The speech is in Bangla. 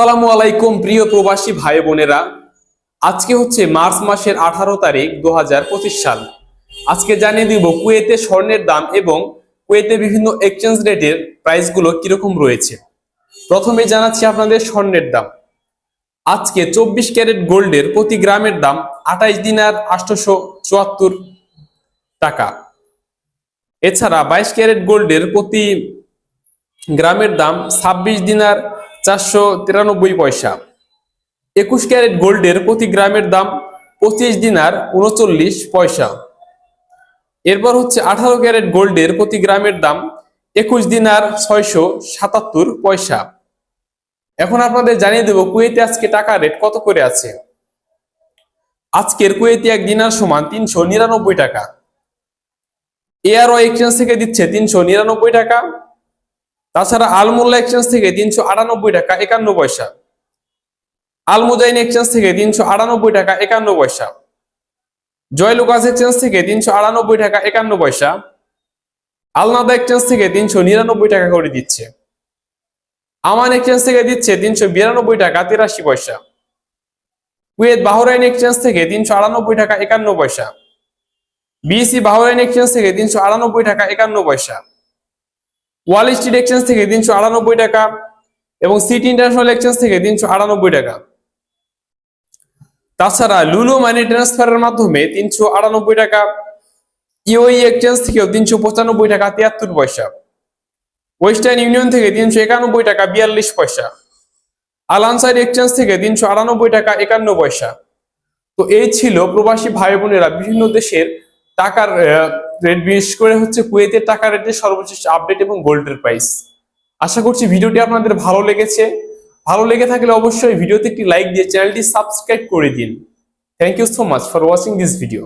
আসসালামু আলাইকুম প্রিয় প্রবাসী ভাই বোনেরা। আজকে হচ্ছে মার্চ মাসের 18 তারিখ 2025 সাল। আজকে জানিয়ে দিব কুয়েতে স্বর্ণের দাম এবং কুয়েতে বিভিন্ন এক্সচেঞ্জ রেটের প্রাইসগুলো কিরকম রয়েছে। প্রথমে জানাচ্ছি আপনাদের স্বর্ণের দাম। আজকে 24 ক্যারেট গোল্ডের প্রতি গ্রামের দাম 28 দিনার 874 টাকা। এছাড়া 22 ক্যারেট গোল্ডের প্রতি গ্রামের দাম 26 দিনার 493 পয়সা। 21 ক্যারেট গোল্ডের প্রতি গ্রামের দাম 25 দিনার 39 পয়সা। এরপর হচ্ছে 18 ক্যারেট গোল্ডের প্রতি গ্রামের দাম 21 দিনার 677 পয়সা। এখন আপনাদের জানিয়ে দেব কুয়েতে আজকে টাকা রেট কত করে আছে। আজকের কুয়েতে 1 দিনার সমান 399 টাকা। এআরও এক্সচেঞ্জ থেকে দিচ্ছে 399 টাকা। তাছাড়া আলমোল্লা এক্সচেঞ্জ থেকে 398 টাকা 51 পয়সা। আলমুজাইন এক্সচেঞ্জ থেকে 398 টাকা 51 পয়সা। জয়লুকাস এক্সচেঞ্জ থেকে 398 টাকা 51 পয়সা। আলনাদা এক্সচেঞ্জ থেকে 399 টাকা করে দিচ্ছে। আমান এক্সচেঞ্জ থেকে দিচ্ছে 392 টাকা 83 পয়সা। কুয়েত বাহরাইন এক্সচেঞ্জ থেকে 398 টাকা 51 পয়সা। বিএসি বাহরাইন এক্সচেঞ্জ থেকে 398 টাকা 51 পয়সা। ওয়াল স্ট্রিট এক্সচেঞ্জ থেকে 398 টাকা এবং সিটি ইন্টারন্যাশনাল এক্সচেঞ্জ থেকে 398 টাকা। তাছাড়া লুলু মানি ট্রান্সফারের মাধ্যমে 398 টাকা। ইউএই এক্সচেঞ্জ থেকেও 395 টাকা 73 পয়সা। ওয়েস্টার্ন ইউনিয়ন থেকে 391 টাকা 42 পয়সা। আল আনসার এক্সচেঞ্জ থেকে 398 টাকা 51 পয়সা। তো এই ছিল প্রবাসী ভাই বোনেরা বিভিন্ন দেশের টাকার রেট, বিশেষ করে হচ্ছে কুয়েতের টাকা রেটের সর্বশেষ আপডেট এবং গোল্ডের প্রাইস। আশা করছি ভিডিওটি আপনাদের ভালো লেগেছে। ভালো লেগে থাকলে অবশ্যই ভিডিওতে একটি লাইক দিয়ে চ্যানেলটি সাবস্ক্রাইব করে দিন। Thank you so much for watching this video.